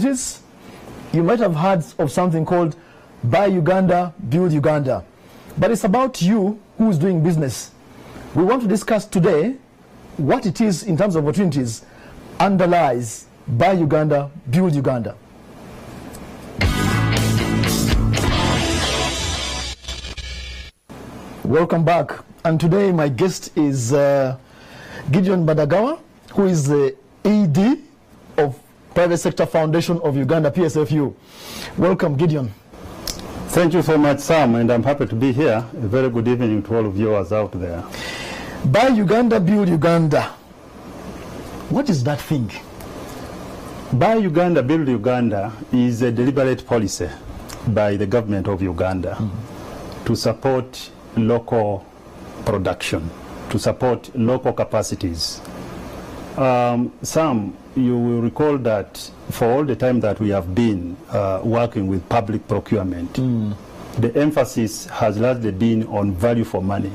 opportunities. You might have heard of something called Buy-Uganda-Build-Uganda. But it's about you who is doing business. We want to discuss today what it is in terms of opportunities underlies Buy-Uganda-Build-Uganda. Welcome back. And today my guest is Gideon Badagawa, who is the ED of Private Sector Foundation of Uganda, PSFU. Welcome, Gideon. Thank you so much, Sam, and I'm happy to be here. A very good evening to all of viewers out there. Buy-Uganda-Build-Uganda. What is that thing? Buy-Uganda-Build-Uganda is a deliberate policy by the government of Uganda to support local production, to support local capacities. Sam, you will recall that for all the time that we have been working with public procurement, the emphasis has largely been on value for money.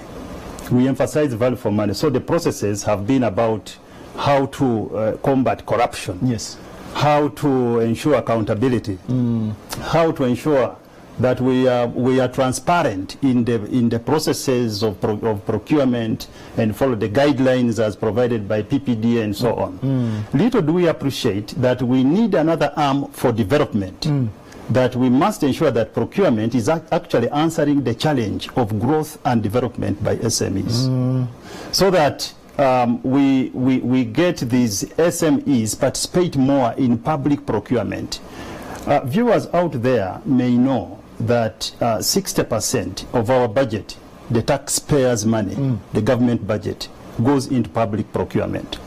We emphasize value for money. So the processes have been about how to combat corruption, yes, how to ensure accountability, how to ensure that we are transparent in the processes of procurement and follow the guidelines as provided by PPD and so on. Little do we appreciate that we need another arm for development, that we must ensure that procurement is actually answering the challenge of growth and development by SMEs, so that we get these SMEs participate more in public procurement. Viewers out there may know that 60% of our budget, the taxpayers' money, the government budget, goes into public procurement.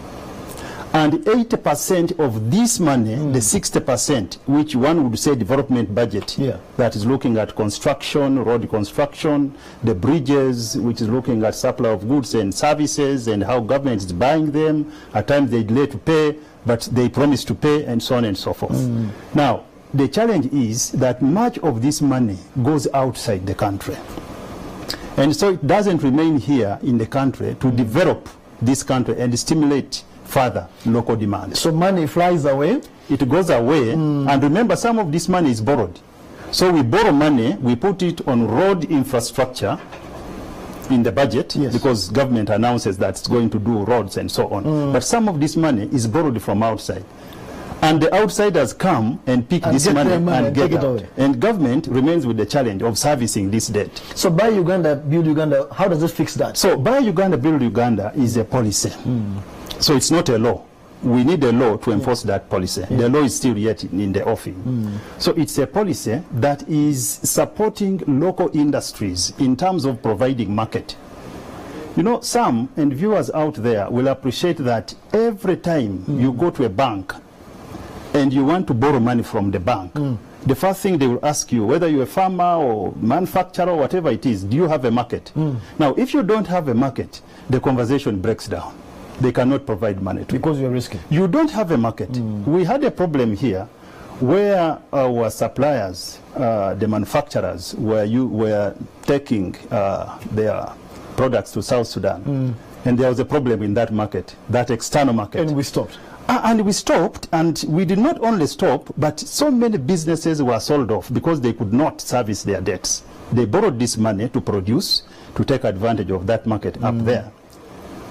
And 80% of this money, the 60%, which one would say development budget, that is looking at construction, road construction, the bridges, which is looking at supply of goods and services and how government is buying them. At times they delay to pay, but they promise to pay, and so on and so forth. Now, the challenge is that much of this money goes outside the country. And so it doesn't remain here in the country to develop this country and stimulate further local demand. So money flies away? It goes away. And remember, some of this money is borrowed. So we borrow money, we put it on road infrastructure in the budget, because government announces that it's going to do roads and so on. But some of this money is borrowed from outside. And the outsiders come and pick this money and get it out. And government remains with the challenge of servicing this debt. So Buy-Uganda-Build-Uganda, how does it fix that? So Buy-Uganda-Build-Uganda is a policy. So it's not a law. We need a law to enforce that policy. The law is still yet in the offing. So it's a policy that is supporting local industries in terms of providing market. You know, some and viewers out there will appreciate that every time you go to a bank and you want to borrow money from the bank, the first thing they will ask you, whether you're a farmer or manufacturer or whatever it is, do you have a market? Now, if you don't have a market, the conversation breaks down. They cannot provide money to you. Because you're risky. You don't have a market. We had a problem here where our suppliers, the manufacturers, were taking their products to South Sudan. And there was a problem in that market, that external market. And we stopped. And we stopped, and we did not only stop, but so many businesses were sold off because they could not service their debts. They borrowed this money to produce, to take advantage of that market up there.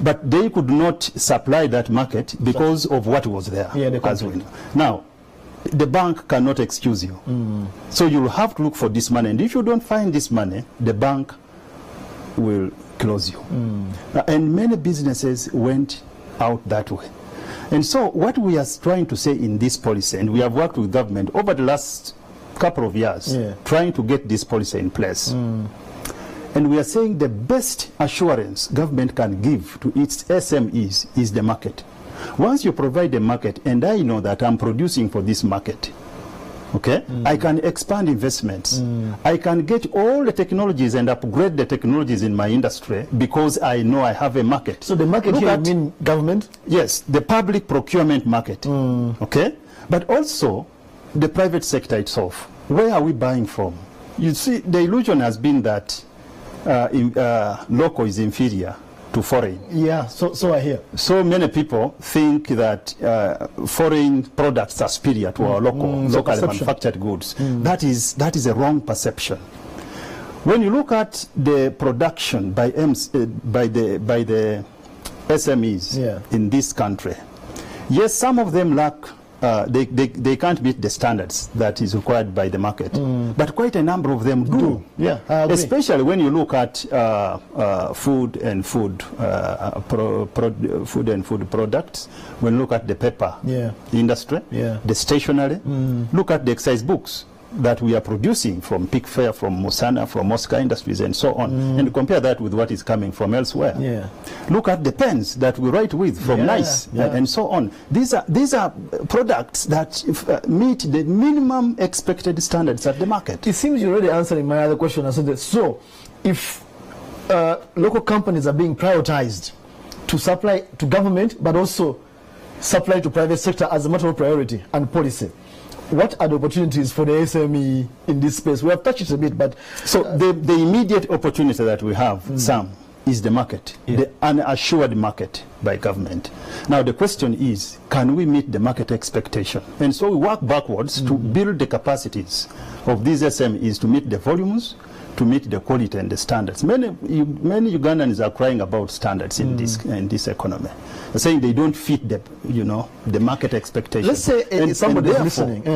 But they could not supply that market because of what was there. As we know. Now, the bank cannot excuse you. So you'll have to look for this money. And if you don't find this money, the bank will close you. And many businesses went out that way. And so what we are trying to say in this policy, and we have worked with government over the last couple of years, trying to get this policy in place. And we are saying the best assurance government can give to its SMEs is the market. Once you provide a market, and I know that I'm producing for this market, okay, I can expand investments. I can get all the technologies and upgrade the technologies in my industry because I know I have a market. So the market here, you mean government? Yes, the public procurement market, okay? But also the private sector itself. Where are we buying from? You see, the illusion has been that local is inferior to foreign. Yeah, so I hear. So many people think that foreign products are superior to our locally manufactured goods. That is a wrong perception. When you look at the production by the SMEs in this country, yes, some of them lack. They can't meet the standards that is required by the market, but quite a number of them do. Yeah, I agree. Especially when you look at food and food products. When you look at the paper industry, the stationery, look at the exercise books that we are producing from Pick Fair, from Musana, from Oscar Industries, and so on, and compare that with what is coming from elsewhere. Look at the pens that we write with from NICE, and so on. These are products that meet the minimum expected standards at the market. It seems you're already answering my other question. I said, so if local companies are being prioritized to supply to government, but also supply to private sector as a matter of priority and policy, what are the opportunities for the SME in this space? We have touched it a bit, but... So the immediate opportunity that we have, Sam, is the market, the unassured market by government. Now the question is, can we meet the market expectation? And so we work backwards to build the capacities of these SMEs to meet the volumes, to meet the quality and the standards. Many Ugandans are crying about standards in this economy, saying they don't fit the market expectations. Let's say somebody is listening.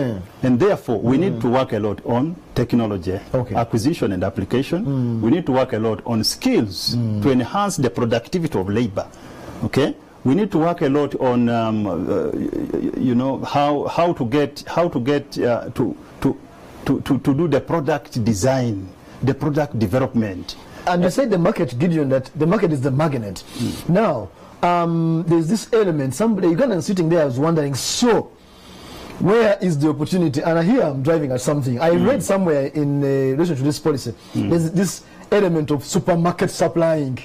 And therefore, we need to work a lot on technology, acquisition and application. We need to work a lot on skills to enhance the productivity of labor. Okay, we need to work a lot on how to do the product design, the product development. And you said the market, Gideon, that the market is the magnet. Now, there's this element. Somebody, Ugandan sitting there, was wondering, so where is the opportunity? And here I'm driving at something. I read somewhere in relation to this policy, there's this element of supermarket supplying.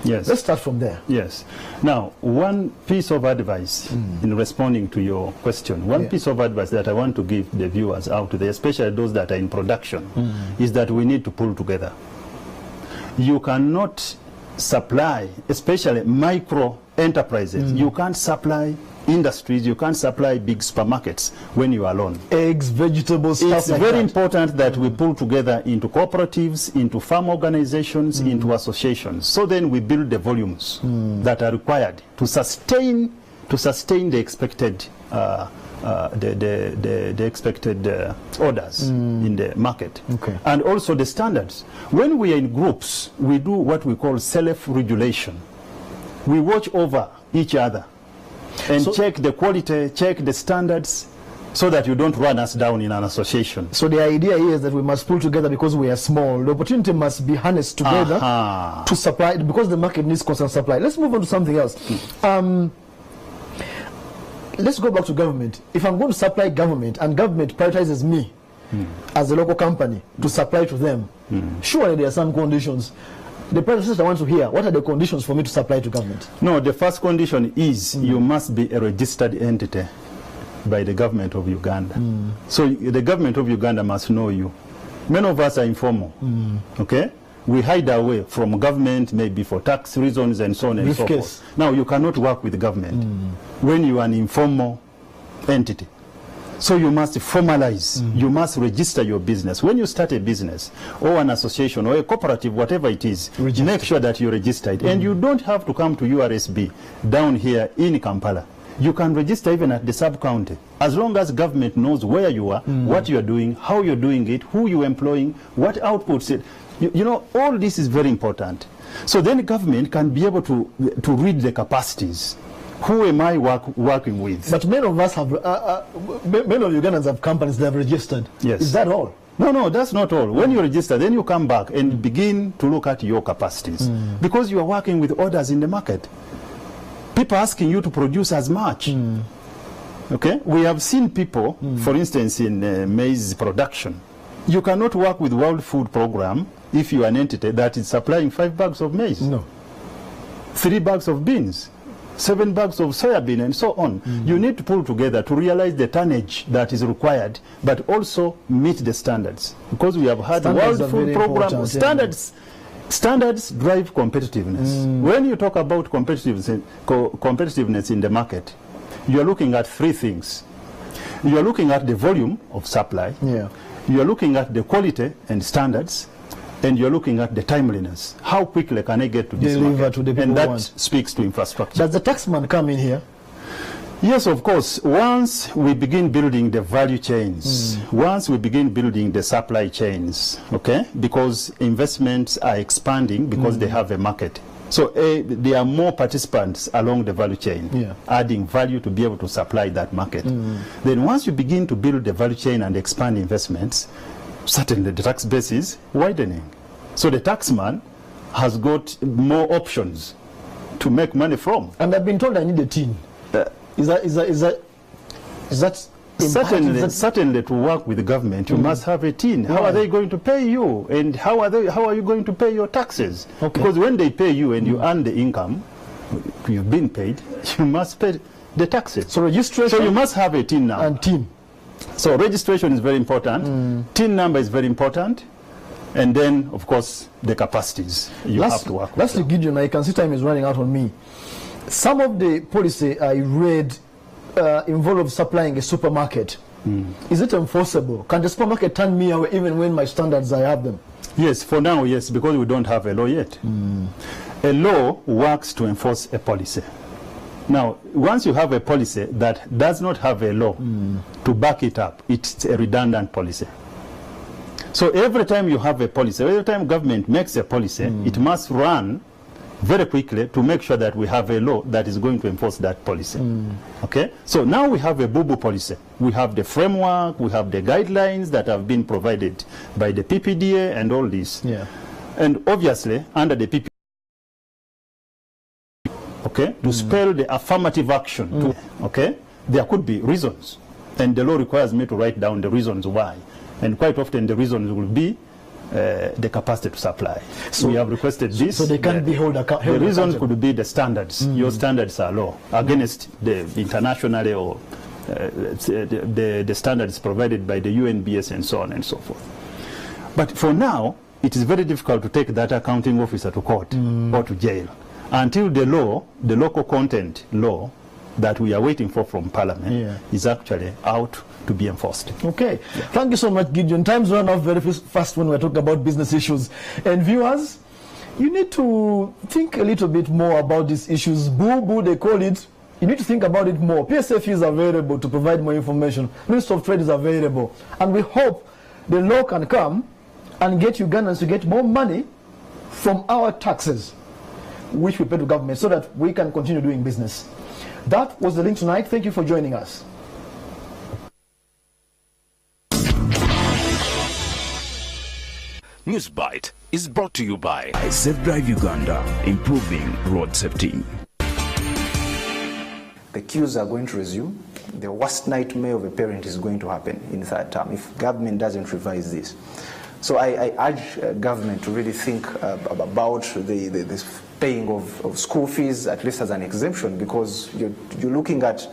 Yes. Let's start from there. Yes. Now, one piece of advice in responding to your question, one piece of advice that I want to give the viewers out there, especially those that are in production, is that we need to pull together. You cannot supply, especially micro enterprises, you can't supply industries, you can't supply big supermarkets when you are alone. Eggs, vegetables, stuff it's like very that. important that we pull together into cooperatives, into farm organizations, into associations. So then we build the volumes that are required to sustain the expected the expected orders in the market, and also the standards. When we are in groups, we do what we call self-regulation. We watch over each other and check the quality, check the standards, so that you don't run us down in an association. So the idea here is that we must pull together because we are small. The opportunity must be harnessed together to supply, because the market needs constant supply. Let's move on to something else. Let's go back to government. If I'm going to supply government and government prioritizes me as a local company to supply to them, surely there are some conditions. The private sector wants to hear, what are the conditions for me to supply to government? No, the first condition is you must be a registered entity by the government of Uganda. So the government of Uganda must know you. Many of us are informal, okay? We hide away from government, maybe for tax reasons and so on and so forth. Now, you cannot work with the government when you are an informal entity. So you must formalize, you must register your business. When you start a business, or an association, or a cooperative, whatever it is, make sure that you register it. And you don't have to come to URSB down here in Kampala. You can register even at the sub-county, as long as government knows where you are, what you are doing, how you're doing it, who you're employing, what outputs it. You know, all this is very important. So then the government can be able to read the capacities. Who am I working with? But many of us have, many of Ugandans have companies that have registered. Yes. Is that all? No, that's not all. When you register, then you come back and begin to look at your capacities. Because you are working with orders in the market. People asking you to produce as much. Okay? We have seen people, for instance, in maize production. You cannot work with World Food Program if you are an entity that is supplying 5 bags of maize. No. 3 bags of beans. 7 bags of soybean and so on. You need to pull together to realize the tonnage that is required, but also meet the standards. Because we have had World Food Program standards. Standards drive competitiveness. When you talk about competitiveness in the market, you are looking at three things. You are looking at the volume of supply. Yeah. You are looking at the quality and standards, and you are looking at the timeliness. How quickly can I get to this Deliver market? to the people and that want. speaks to infrastructure. Does the taxman come in here? Yes, of course. Once we begin building the value chains, once we begin building the supply chains, okay, because investments are expanding because they have a market. So there are more participants along the value chain, adding value to be able to supply that market. Then once you begin to build the value chain and expand investments, certainly the tax base is widening. So the taxman has got more options to make money from. And I've been told I need a team. Is that Certainly to work with the government, you must have a team. How are they going to pay you? And how are you going to pay your taxes? Okay. Because when they pay you and you earn the income, you've been paid, you must pay the taxes. So registration. So you must have a team now. And team. So registration is very important. Team number is very important. And then, of course, the capacities you have to work with. Lastly, Gideon, I can see time is running out on me. Some of the policy I read involve supplying a supermarket. Is it enforceable? Can the supermarket turn me away even when my standards, I have them? Yes, for now, yes, because we don't have a law yet. A law works to enforce a policy. Now, once you have a policy that does not have a law to back it up, it's a redundant policy. So every time you have a policy, every time government makes a policy, it must run very quickly to make sure that we have a law that is going to enforce that policy. Okay? So now we have a boo-boo policy. We have the framework, we have the guidelines that have been provided by the PPDA and all this. Yeah. And obviously, under the PPDA, okay, to spell the affirmative action, okay, there could be reasons. And the law requires me to write down the reasons why. And quite often the reasons will be the capacity to supply. So we have requested this. So they can't be held accountable. The reason could be the standards. Your standards are low against the internationally or the standards provided by the UNBS and so on and so forth. But for now, it is very difficult to take that accounting officer to court or to jail until the law, the local content law that we are waiting for from Parliament is actually out to be enforced. Okay. Thank you so much, Gideon. Time's run off very fast when we're talking about business issues. And viewers, you need to think a little bit more about these issues. Boo-boo, they call it. You need to think about it more. PSF is available to provide more information. Minister of Trade is available. And we hope the law can come and get Ugandans to get more money from our taxes, which we pay to government, so that we can continue doing business. That was the link tonight. Thank you for joining us. Newsbite is brought to you by Safe Drive Uganda, improving road safety. The queues are going to resume. The worst nightmare of a parent is going to happen in third term if government doesn't revise this. So I urge government to really think about the paying of school fees, at least as an exemption, because you're looking at